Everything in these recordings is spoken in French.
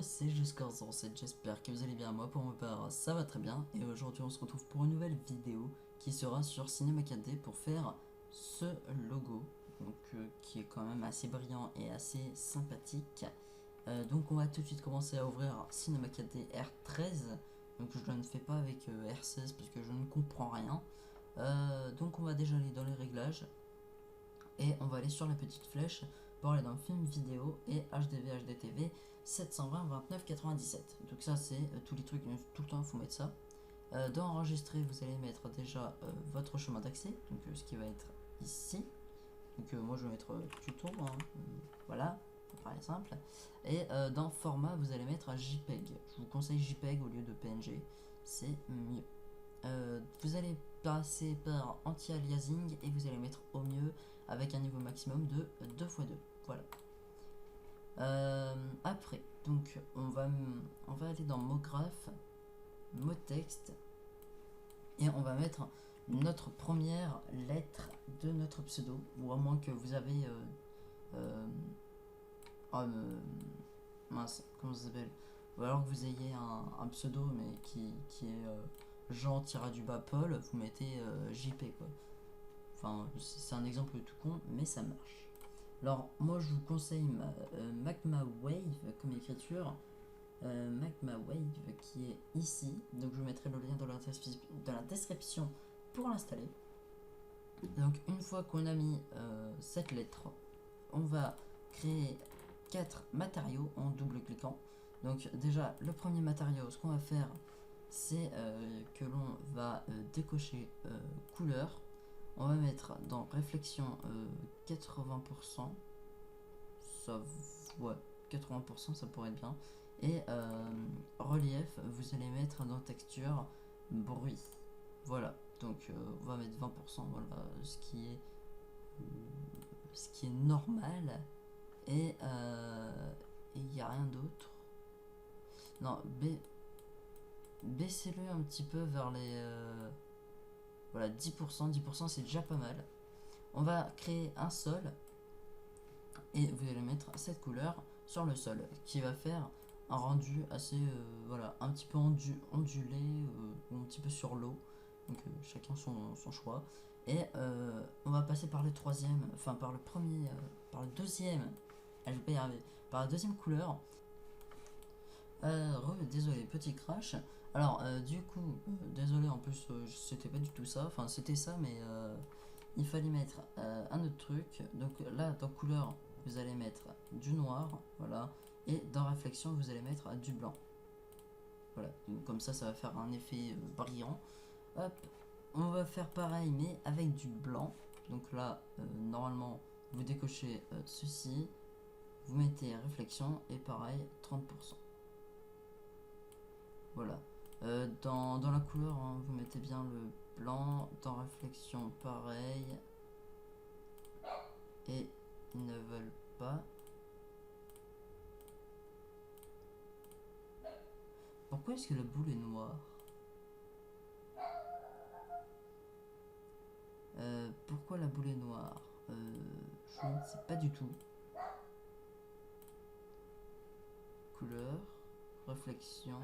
c'est Jusqu'en07, j'espère que vous allez bien. Moi pour ma part ça va très bien, et aujourd'hui on se retrouve pour une nouvelle vidéo qui sera sur Cinema 4D pour faire ce logo, donc qui est quand même assez brillant et assez sympathique. Donc on va tout de suite commencer à ouvrir Cinema 4D R13, donc je ne fais pas avec R16 parce que je ne comprends rien. Donc on va déjà aller dans les réglages et on va aller sur la petite flèche pour aller dans film vidéo et HDV HDTV 720 29 97. Donc ça c'est tous les trucs, tout le temps il faut mettre ça. Dans enregistrer vous allez mettre déjà votre chemin d'accès, donc ce qui va être ici. Donc moi je vais mettre tuto, hein, voilà, par exemple. Et dans format vous allez mettre un JPEG. Je vous conseille JPEG au lieu de PNG, c'est mieux. Vous allez passer par anti-aliasing et vous allez mettre au mieux avec un niveau maximum de 2x2. Voilà. Après, donc on va aller dans mot graph, mot texte, et on va mettre notre première lettre de notre pseudo, ou à moins que vous avez mince, comment ça s'appelle, ou alors que vous ayez un pseudo mais qui est Jean-du-bas Paul, vous mettez JP quoi. Enfin c'est un exemple tout con mais ça marche. Alors moi je vous conseille Magma Wave comme écriture, Magma Wave qui est ici, donc je vous mettrai le lien dans la description pour l'installer. Donc une fois qu'on a mis cette lettre, on va créer 4 matériaux en double cliquant. Donc déjà le premier matériau, ce qu'on va faire c'est que l'on va décocher couleur. On va mettre dans réflexion 80%, ça, ouais, 80% ça pourrait être bien. Et relief, vous allez mettre dans texture bruit. Voilà, donc on va mettre 20%, voilà, ce qui est normal. Et il n'y a rien d'autre. Non, baissez-le un petit peu vers les voilà, 10% c'est déjà pas mal. On va créer un sol et vous allez mettre cette couleur sur le sol qui va faire un rendu assez voilà, un petit peu ondulé ou un petit peu sur l'eau, donc chacun son choix. Et on va passer par le troisième, enfin par le premier, par le deuxième, je vais pas y arriver, par la deuxième couleur. Désolé, petit crash. Alors du coup, désolé, en plus c'était pas du tout ça, enfin c'était ça mais il fallait mettre un autre truc. Donc là dans couleur vous allez mettre du noir, voilà, et dans réflexion vous allez mettre du blanc. Voilà, donc, comme ça va faire un effet brillant. Hop, on va faire pareil mais avec du blanc. Donc là normalement vous décochez ceci, vous mettez réflexion et pareil 30%. Voilà. Dans la couleur, hein, vous mettez bien le blanc. Dans réflexion, pareil. Et ils ne veulent pas. Pourquoi est-ce que la boule est noire? Pourquoi la boule est noire? Je ne sais pas du tout. Couleur, réflexion.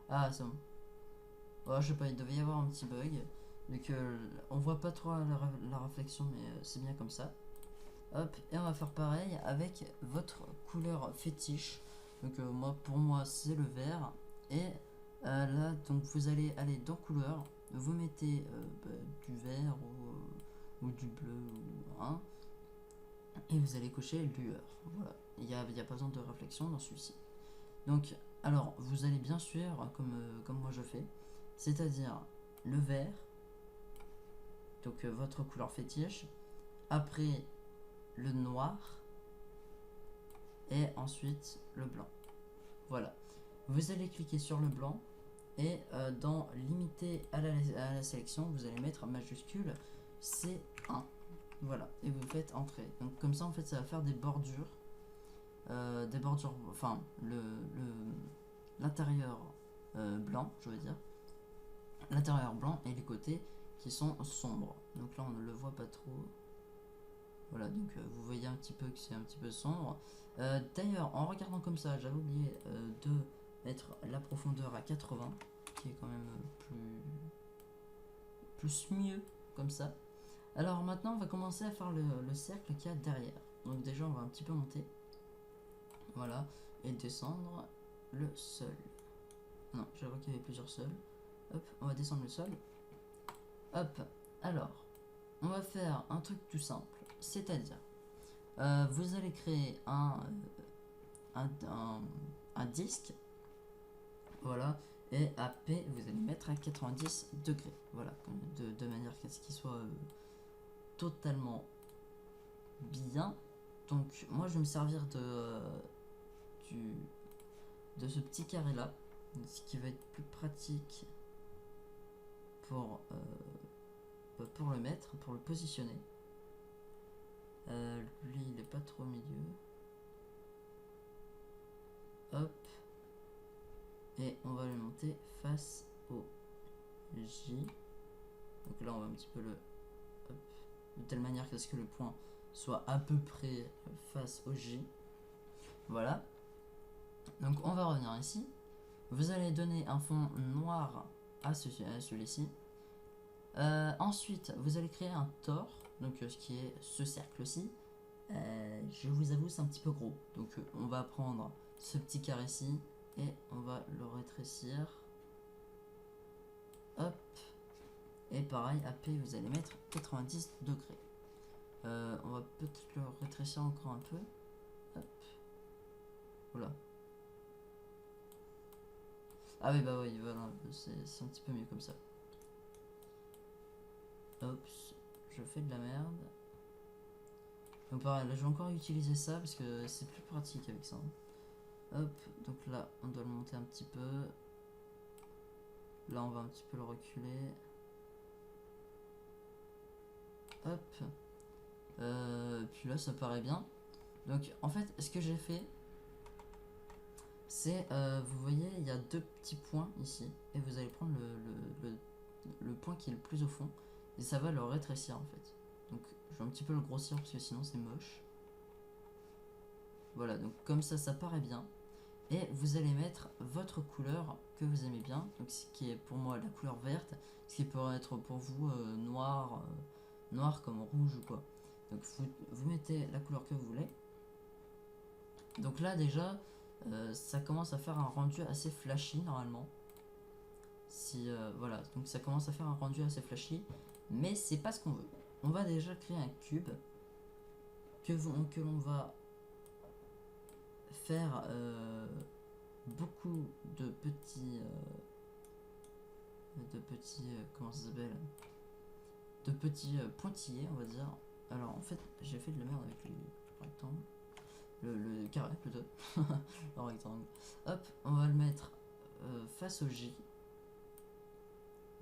Ah, c'est bon. Ouais, je sais pas, il devait y avoir un petit bug. Donc on voit pas trop la réflexion, mais c'est bien comme ça. Hop, et on va faire pareil avec votre couleur fétiche. Donc moi, pour moi c'est le vert. Et là donc vous allez aller dans couleur, vous mettez du vert ou du bleu ou un, et vous allez cocher lueur. Voilà, il n'y a pas besoin de réflexion dans celui-ci. Donc alors vous allez bien suivre comme moi je fais, c'est-à-dire le vert, donc votre couleur fétiche, après le noir et ensuite le blanc. Voilà, vous allez cliquer sur le blanc et dans limiter à la sélection vous allez mettre majuscule C1. Voilà, et vous faites entrer. Donc comme ça en fait ça va faire des bordures, enfin l'intérieur blanc, je veux dire, l'intérieur blanc et les côtés qui sont sombres. Donc là on ne le voit pas trop. Voilà, donc vous voyez un petit peu que c'est un petit peu sombre. D'ailleurs, en regardant comme ça, j'avais oublié de mettre la profondeur à 80, qui est quand même plus mieux comme ça. Alors maintenant, on va commencer à faire le cercle qu'il y a derrière. Donc déjà, on va un petit peu monter. Voilà, et descendre le sol. Non, j'ai vu qu'il y avait plusieurs sols. Hop, on va descendre le sol. Hop, alors, on va faire un truc tout simple, c'est-à-dire, vous allez créer un disque, voilà, et à P, vous allez mettre à 90 degrés, voilà, de manière à ce qu'il soit totalement bien. Donc, moi, je vais me servir de ce petit carré là, ce qui va être plus pratique pour le mettre, pour le positionner. Lui il est pas trop au milieu. Hop. Et on va le monter face au J. Donc là on va un petit peu le... Hop. De telle manière qu'à ce que le point soit à peu près face au J. Voilà. Donc on va revenir ici. Vous allez donner un fond noir à celui-ci. Ensuite, vous allez créer un tore, donc ce qui est ce cercle-ci. Je vous avoue, c'est un petit peu gros. Donc on va prendre ce petit carré-ci et on va le rétrécir. Hop. Et pareil, à P, vous allez mettre 90 degrés. On va peut-être le rétrécir encore un peu. Hop. Voilà. Ah oui, bah oui, voilà, c'est un petit peu mieux comme ça. Hop, je fais de la merde. Donc pareil, là je vais encore utiliser ça parce que c'est plus pratique avec ça. Hop, donc là on doit le monter un petit peu. Là on va un petit peu le reculer. Hop. Puis là ça paraît bien. Donc en fait ce que j'ai fait, c'est, vous voyez il y a deux petits points ici. Et vous allez prendre le point qui est le plus au fond. Et ça va le rétrécir en fait. Donc je vais un petit peu le grossir parce que sinon c'est moche. Voilà, donc comme ça paraît bien. Et vous allez mettre votre couleur que vous aimez bien. Donc ce qui est pour moi la couleur verte. Ce qui pourrait être pour vous noir, noir comme rouge ou quoi. Donc vous mettez la couleur que vous voulez. Donc là déjà, ça commence à faire un rendu assez flashy normalement. Si voilà, donc ça commence à faire un rendu assez flashy. Mais c'est pas ce qu'on veut. On va déjà créer un cube que l'on va faire beaucoup de petits comment ça s'appelle, de petits pointillés on va dire. Alors en fait j'ai fait de la merde avec les rectangles, le carré plutôt. Le rectangle. Hop, on va le mettre face au J.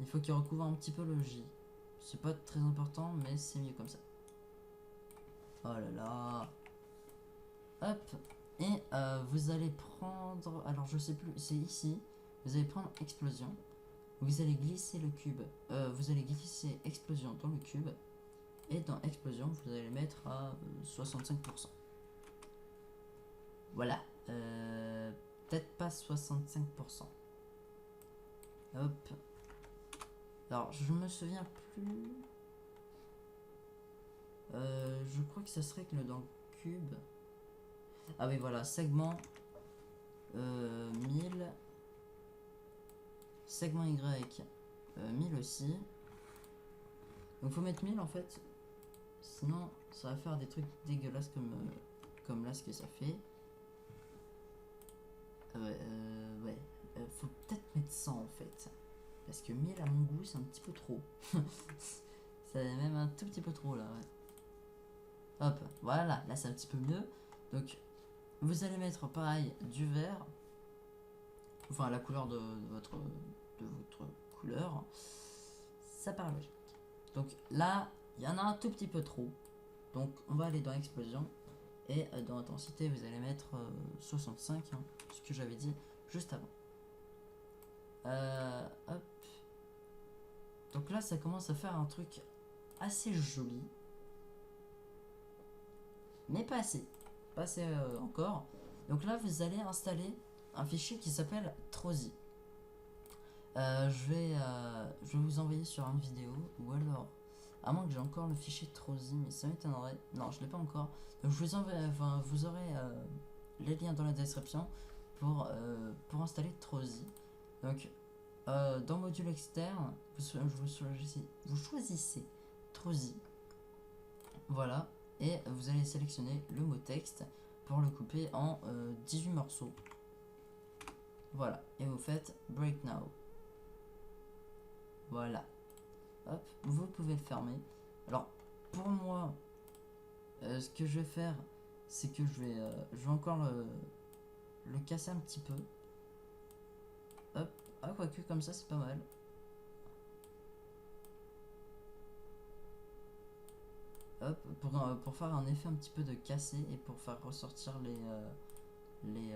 Il faut qu'il recouvre un petit peu le J. C'est pas très important mais c'est mieux comme ça. Oh là là. Hop. Et vous allez prendre, alors je sais plus, c'est ici, vous allez prendre explosion, vous allez glisser le cube, vous allez glisser explosion dans le cube, et dans explosion vous allez mettre à 65%. Voilà, peut-être pas 65%. Hop. Alors je me souviens plus, je crois que ça serait que dans le cube... Ah oui, voilà, segment 1000, segment Y 1000 aussi. Donc faut mettre 1000 en fait, sinon ça va faire des trucs dégueulasses comme là ce que ça fait. Ouais, faut peut-être mettre 100 en fait, parce que 1000 à mon goût c'est un petit peu trop. C'est même un tout petit peu trop là, ouais. Hop, voilà, là c'est un petit peu mieux. Donc vous allez mettre pareil du vert, enfin la couleur de votre couleur, ça paraît logique. Donc là, il y en a un tout petit peu trop, donc on va aller dans explosion, et dans intensité vous allez mettre 65, hein, ce que j'avais dit juste avant. Hop. Donc là ça commence à faire un truc assez joli. mais pas assez. Pas assez encore. Donc là, vous allez installer un fichier qui s'appelle Trozy. Je vais vous envoyer sur une vidéo, ou alors, à moins que j'ai encore le fichier Trozy, mais ça m'étonnerait. Non, je l'ai pas encore. Donc je vous envoie, enfin, vous aurez les liens dans la description pour installer Trozy. Donc dans module externe, vous choisissez Trozy. Voilà, et vous allez sélectionner le mot texte pour le couper en 18 morceaux. Voilà, et vous faites Break Now. Voilà. Hop, vous pouvez le fermer. Alors, pour moi, ce que je vais faire, c'est que je vais encore le casser un petit peu. Hop, ah, quoique comme ça, c'est pas mal. Hop, pour faire un effet un petit peu de cassé et pour faire ressortir les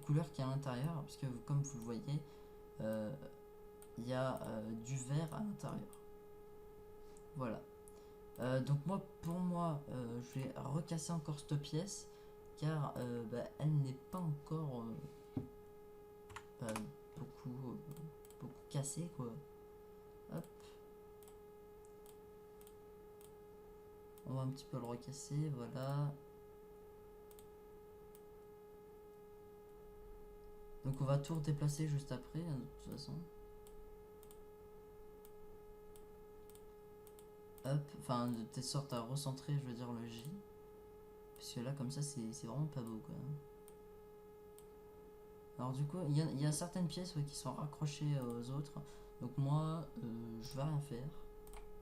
couleurs qu'il y a à l'intérieur, parce que comme vous le voyez, il y a du vert à l'intérieur. Voilà. Donc pour moi, je vais recasser encore cette pièce car elle n'est pas encore beaucoup cassée quoi. Hop. On va un petit peu le recasser, voilà. Donc on va tout redéplacer juste après, hein, de toute façon. Hop, enfin de telle sorte à recentrer, je veux dire, le J. Parce que là, comme ça, c'est vraiment pas beau, quoi. Alors du coup, il y a certaines pièces qui sont raccrochées aux autres. Donc moi, je vais rien faire.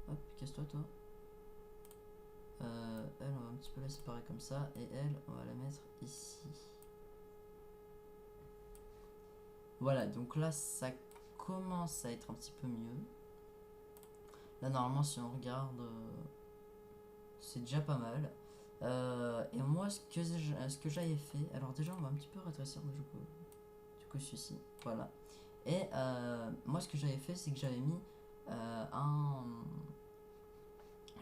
Hop, casse-toi, toi. Elle, on va un petit peu la séparer comme ça. Et elle, on va la mettre ici. Voilà, donc là, ça commence à être un petit peu mieux. Là, normalement, si on regarde, c'est déjà pas mal. Et moi, ce que j'avais fait... Alors déjà, on va un petit peu rétrécir du coup celui-ci. Voilà. Et moi, ce que j'avais fait, c'est que j'avais mis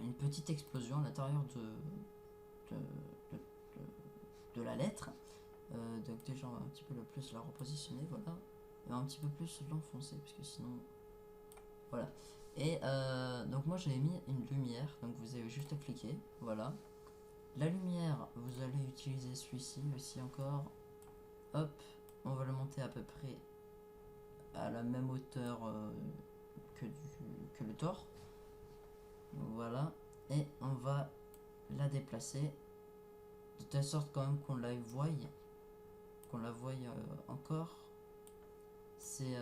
une petite explosion à l'intérieur de la lettre. Donc déjà, on va un petit peu plus la repositionner, voilà. Et un petit peu plus l'enfoncer, parce que sinon... Voilà. Et donc moi, j'avais mis une lumière, donc vous avez juste à cliquer, voilà. La lumière, vous allez utiliser celui-ci aussi encore. Hop, on va le monter à peu près à la même hauteur que le tort. Voilà, et on va la déplacer de telle sorte quand même qu'on la voie, encore. C'est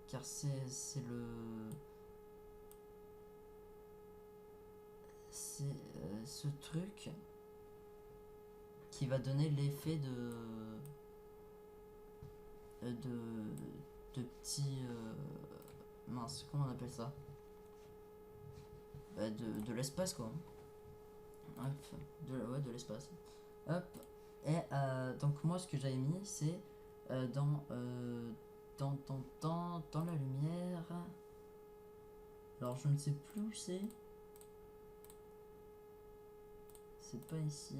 car c'est ce truc qui va donner l'effet de petits mince, comment on appelle ça, de l'espace quoi. Hop, de l'espace. Hop, et donc moi ce que j'avais mis c'est dans la lumière. Alors je ne sais plus où c'est. C'est pas ici.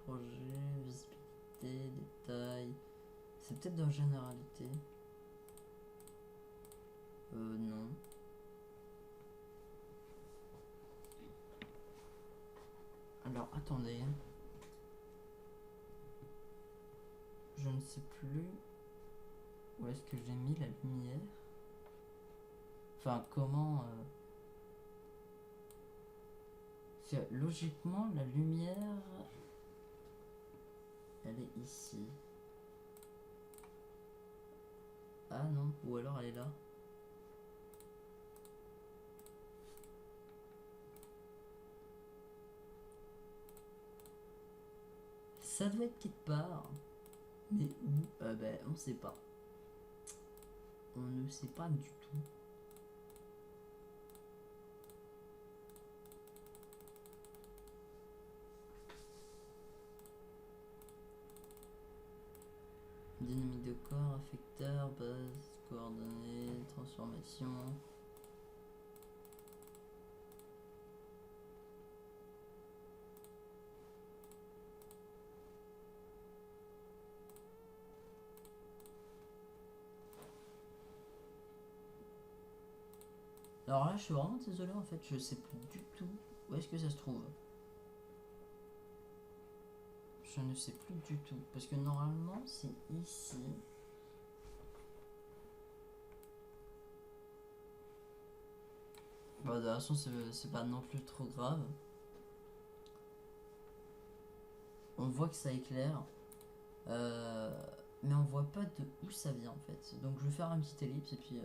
Projet, visibilité, détail. C'est peut-être dans généralité. Non. Alors attendez. Je ne sais plus où est-ce que j'ai mis la lumière. Enfin comment... logiquement la lumière... Elle est ici. Ah non, ou alors elle est là. Ça doit être quelque part. Mais où ben, on sait pas. On ne sait pas du tout. Dynamique de corps, affecteur, base, coordonnées, transformation. Alors là, je suis vraiment désolé en fait, je sais plus du tout où est-ce que ça se trouve. Je ne sais plus du tout. Parce que normalement, c'est ici. Bah, de toute façon, c'est pas non plus trop grave. On voit que ça éclaire. Mais on voit pas de où ça vient en fait. Donc je vais faire un petit ellipse et puis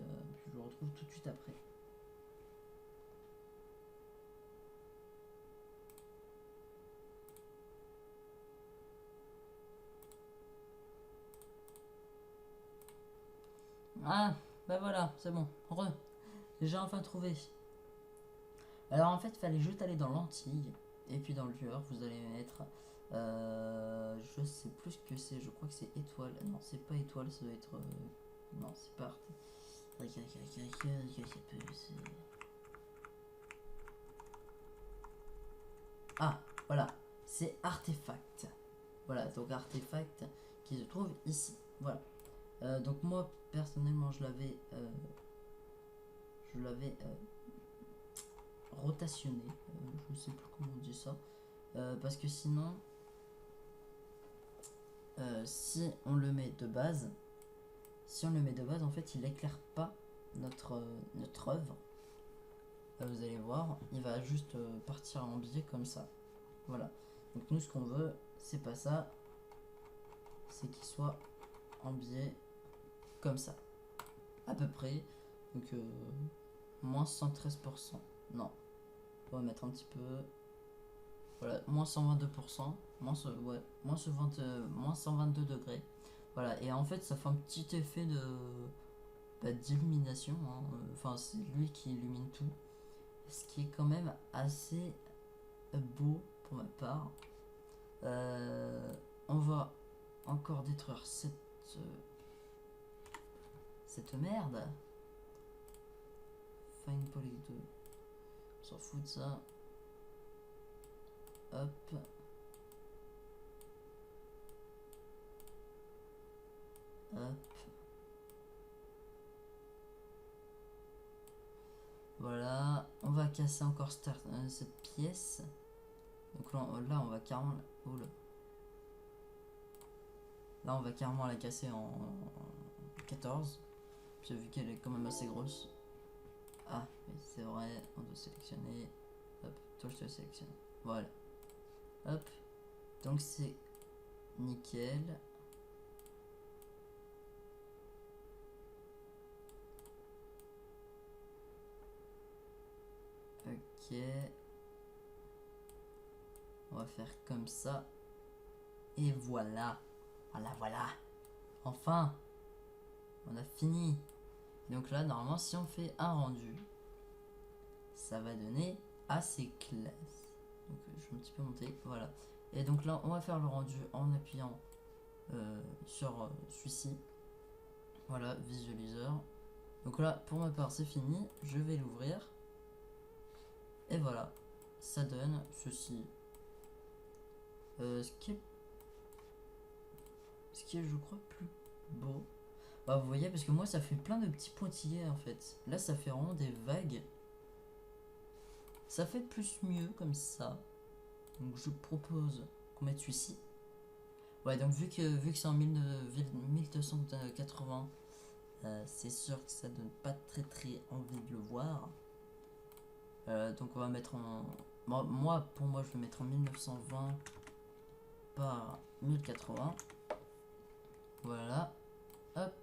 je le retrouve tout de suite après. Ah, bah voilà, c'est bon. J'ai enfin trouvé. Alors en fait, il fallait juste aller dans l'entille. Et puis dans le viewer, vous allez mettre. Je sais plus ce que c'est. Je crois que c'est étoile. Non, c'est pas étoile, ça doit être. Non, c'est pas art. Ah, voilà. C'est artefact. Voilà, donc artefact qui se trouve ici. Voilà. Donc moi, personnellement, je l'avais rotationné. Je ne sais plus comment on dit ça. Parce que sinon, si on le met de base, en fait, il éclaire pas notre œuvre. Vous allez voir, il va juste partir en biais comme ça. Voilà. Donc nous, ce qu'on veut, c'est pas ça, c'est qu'il soit en biais comme ça, à peu près. Donc moins 113%. Non, on va mettre un petit peu. Voilà, moins 122%, moins 122 degrés. Voilà, et en fait, ça fait un petit effet d'illumination. Hein. Enfin, c'est lui qui illumine tout. Ce qui est quand même assez beau pour ma part. On va encore détruire cette merde. Fine Poly 2. On s'en fout de ça. Hop. Hop. Voilà. On va casser encore cette pièce. Donc là on va carrément. Oh là. Là on va carrément la casser en 14. J'ai vu qu'elle est quand même assez grosse. Ah oui c'est vrai, on doit sélectionner. Hop, toi je te sélectionne. Voilà. Hop. Donc c'est nickel. Ok. On va faire comme ça. Et voilà. Voilà. Enfin. On a fini. Donc là, normalement, si on fait un rendu, ça va donner assez classe. Donc je vais un petit peu monter. Voilà. Et donc là, on va faire le rendu en appuyant sur celui-ci. Voilà, visualiseur. Donc là, pour ma part, c'est fini. Je vais l'ouvrir. Et voilà. Ça donne ceci. Ce qui est, je crois, plus beau. Bah, vous voyez, parce que moi, ça fait plein de petits pointillés, en fait. Là, ça fait vraiment des vagues. Ça fait plus mieux, comme ça. Donc, je propose qu'on mette celui-ci. Ouais, donc vu que c'est en 1280, c'est sûr que ça donne pas très envie de le voir. Donc on va mettre en... Pour moi, je vais mettre en 1920 par 1080. Voilà. Hop.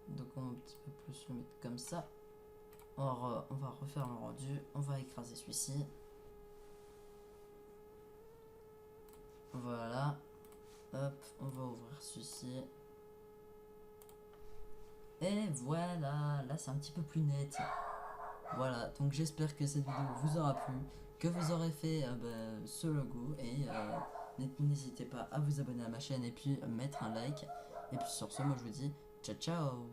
Donc on va un petit peu plus le mettre comme ça. Alors on va refaire le rendu. On va écraser celui-ci. Voilà. Hop, on va ouvrir celui-ci. Et voilà, là c'est un petit peu plus net. Voilà, donc j'espère que cette vidéo vous aura plu, que vous aurez fait ce logo et n'hésitez pas à vous abonner à ma chaîne et puis mettre un like. Et puis sur ce, moi je vous dis ciao ciao.